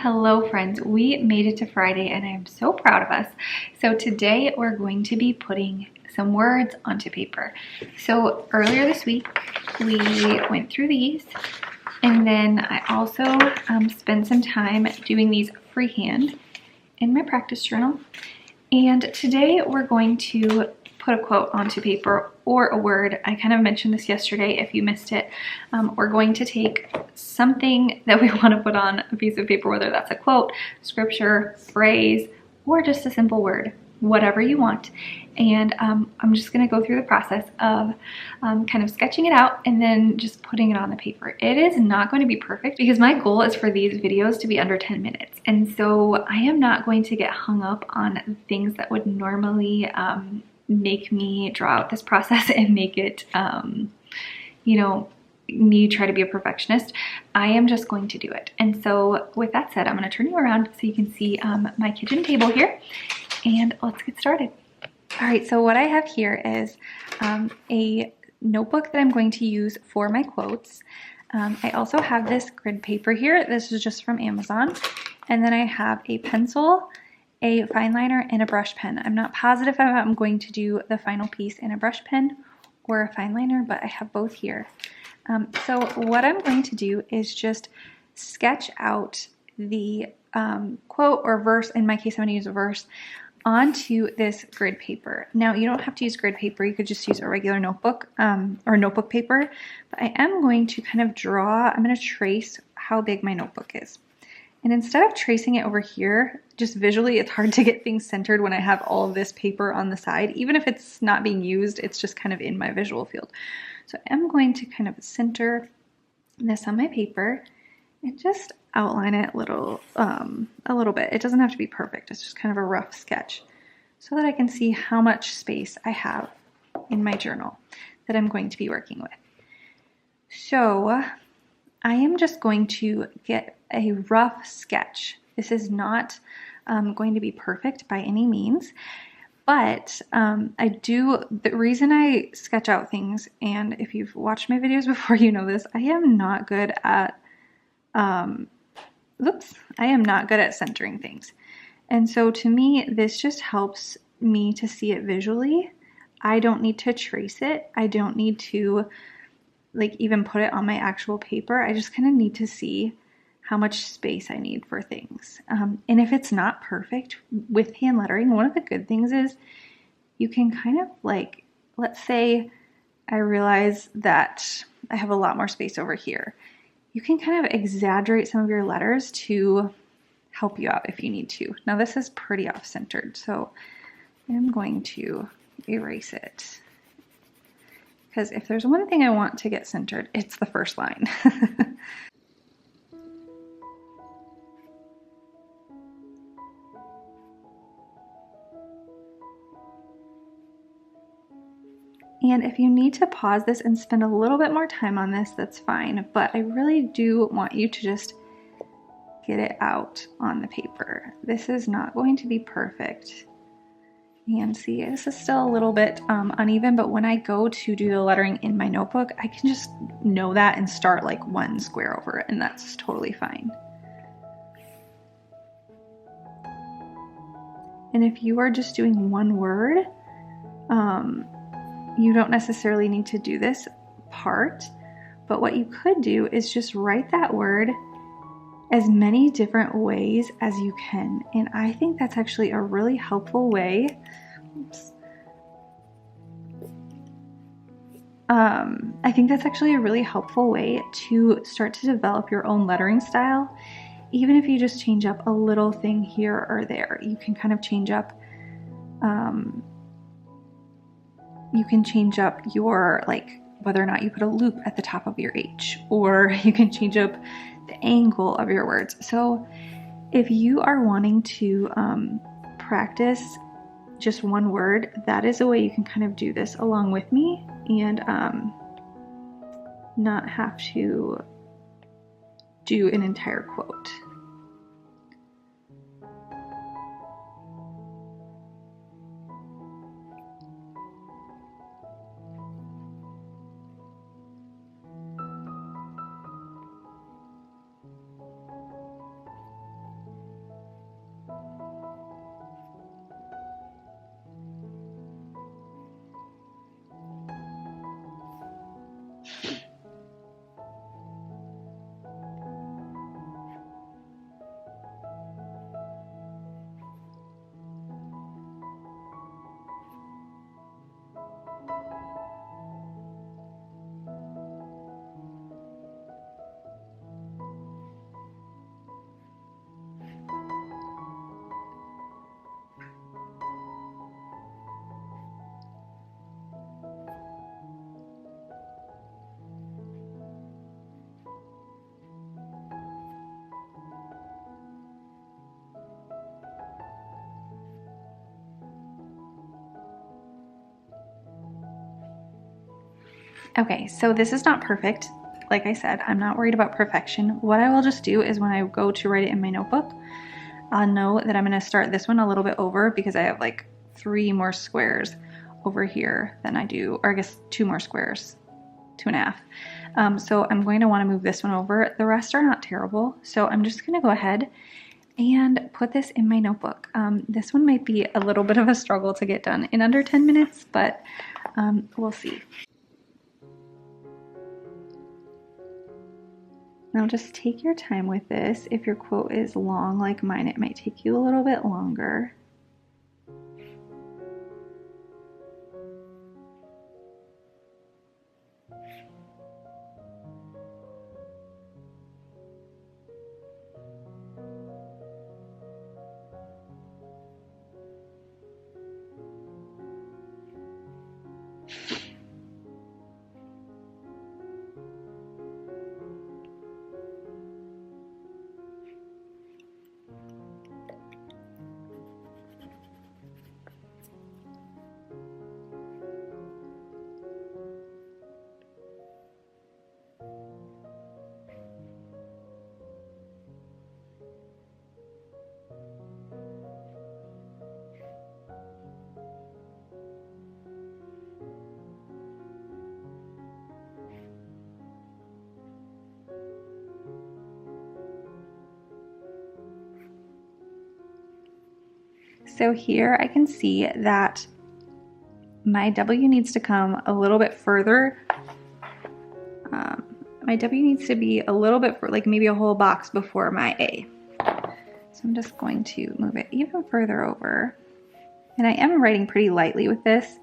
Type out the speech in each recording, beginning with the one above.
Hello friends, we made it to Friday and I am so proud of us. So today we're going to be putting some words onto paper. So earlier this week we went through these, and then I also spent some time doing these freehand in my practice journal. And today we're going to put a quote onto paper or a word. I kind of mentioned this yesterday if you missed it. We're going to take something that we want to put on a piece of paper, whether that's a quote, scripture, phrase, or just a simple word, whatever you want. And I'm just going to go through the process of kind of sketching it out and then just putting it on the paper. It is not going to be perfect because my goal is for these videos to be under 10 minutes. And so I am not going to get hung up on things that would normally make me draw out this process and make it, me try to be a perfectionist. I am just going to do it. And so with that said, I'm going to turn you around so you can see my kitchen table here, and let's get started. All right, so what I have here is a notebook that I'm going to use for my quotes. I also have this grid paper here. This is just from Amazon. And then I have a pencil, a fine liner, and a brush pen. I'm not positive if I'm going to do the final piece in a brush pen or a fine liner, but I have both here. So what I'm going to do is just sketch out the quote or verse. In my case, I'm going to use a verse onto this grid paper. Now, you don't have to use grid paper. You could just use a regular notebook or notebook paper. But I am going to kind of I'm going to trace how big my notebook is. And instead of tracing it over here, just visually, it's hard to get things centered when I have all of this paper on the side. Even if it's not being used, it's just kind of in my visual field. So I'm going to kind of center this on my paper and just outline it a little bit. It doesn't have to be perfect. It's just kind of a rough sketch so that I can see how much space I have in my journal that I'm going to be working with. So I am just going to get a rough sketch. This is not going to be perfect by any means, but the reason I sketch out things, and if you've watched my videos before, you know this, I am not good at, centering things. And so to me, this just helps me to see it visually. I don't need to trace it. I don't need to even put it on my actual paper. I just kind of need to see how much space I need for things. And if it's not perfect with hand lettering, one of the good things is you can kind of let's say I realize that I have a lot more space over here. You can kind of exaggerate some of your letters to help you out if you need to. Now this is pretty off-centered, so I'm going to erase it. Because if there's one thing I want to get centered, it's the first line. And if you need to pause this and spend a little bit more time on this, that's fine. But I really do want you to just get it out on the paper. This is not going to be perfect. And see, this is still a little bit uneven, but when I go to do the lettering in my notebook, I can just know that and start one square over it, and that's totally fine. And if you are just doing one word, you don't necessarily need to do this part, but what you could do is just write that word as many different ways as you can. And I think that's actually a really helpful way. I think that's actually a really helpful way to start to develop your own lettering style. Even if you just change up a little thing here or there, you can kind of change up your whether or not you put a loop at the top of your H, or you can change up the angle of your words. So if you are wanting to practice just one word, that is a way you can kind of do this along with me and not have to do an entire quote. Okay, so this is not perfect. Like I said, I'm not worried about perfection. What I will just do is when I go to write it in my notebook, I'll know that I'm gonna start this one a little bit over because I have like 3 more squares over here than I do, or I guess 2 more squares, 2.5. So I'm going to wanna move this one over. The rest are not terrible. So I'm just gonna go ahead and put this in my notebook. This one might be a little bit of a struggle to get done in under 10 minutes, but we'll see. Now just take your time with this. If your quote is long like mine, it might take you a little bit longer. So here I can see that my W needs to come a little bit further. My W needs to be a little bit, like maybe a whole box before my A. So I'm just going to move it even further over. And I am writing pretty lightly with this.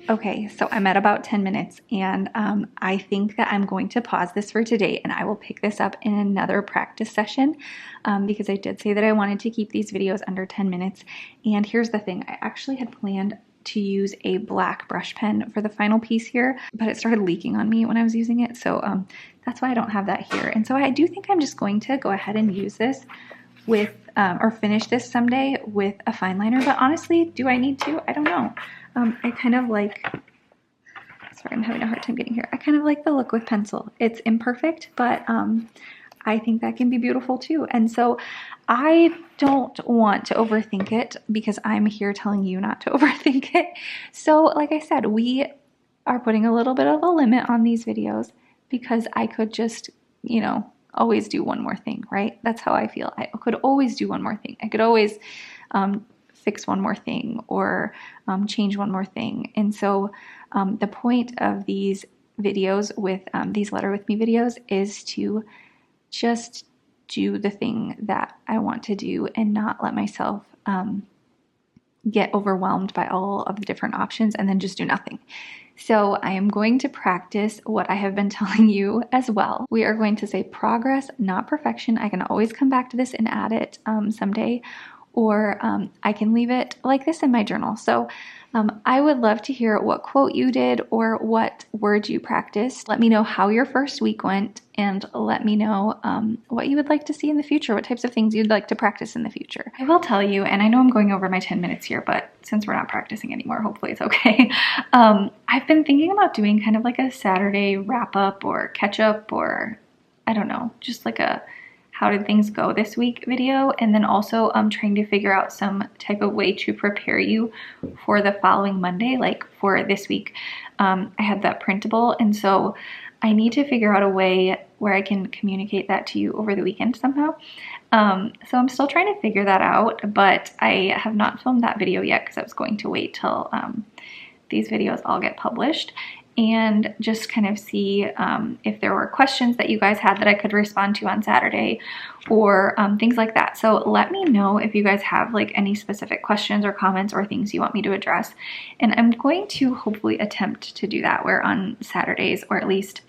Okay, so I'm at about 10 minutes and I think that I'm going to pause this for today and I will pick this up in another practice session because I did say that I wanted to keep these videos under 10 minutes. And here's the thing, I actually had planned to use a black brush pen for the final piece here, but it started leaking on me when I was using it. So that's why I don't have that here. And so I do think I'm just going to go ahead and use this with, or finish this someday with a fine liner. But honestly, do I need to? I don't know. I kind of like, sorry, I'm having a hard time getting here. I kind of like the look with pencil. It's imperfect, but I think that can be beautiful too. And so I don't want to overthink it because I'm here telling you not to overthink it. So like I said, we are putting a little bit of a limit on these videos because I could just, you know, always do one more thing, right? That's how I feel. I could always do one more thing. I could always fix one more thing or change one more thing. And so the point of these videos with these Letter With Me videos is to just do the thing that I want to do and not let myself get overwhelmed by all of the different options and then just do nothing. So I am going to practice what I have been telling you as well. We are going to say progress, not perfection. I can always come back to this and add it someday, or I can leave it like this in my journal. So I would love to hear what quote you did or what words you practiced. Let me know how your first week went, and let me know what you would like to see in the future, what types of things you'd like to practice in the future. I will tell you, and I know I'm going over my 10 minutes here, but since we're not practicing anymore, hopefully it's okay. I've been thinking about doing kind of like a Saturday wrap up or catch up, or I don't know, just like a how did things go this week video, and then also trying to figure out some type of way to prepare you for the following Monday. Like for this week, I had that printable, and so I need to figure out a way where I can communicate that to you over the weekend somehow. So I'm still trying to figure that out, but I have not filmed that video yet because I was going to wait till these videos all get published and just kind of see if there were questions that you guys had that I could respond to on Saturday, or things like that. So let me know if you guys have like any specific questions or comments or things you want me to address. And I'm going to hopefully attempt to do that, where on Saturdays, or at least,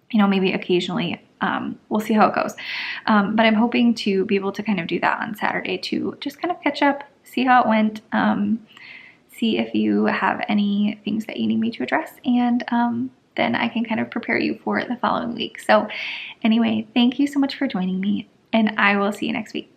you know, maybe occasionally, we'll see how it goes. But I'm hoping to be able to kind of do that on Saturday to just kind of catch up, see how it went, see if you have any things that you need me to address, and then I can kind of prepare you for the following week. So anyway, thank you so much for joining me, and I will see you next week.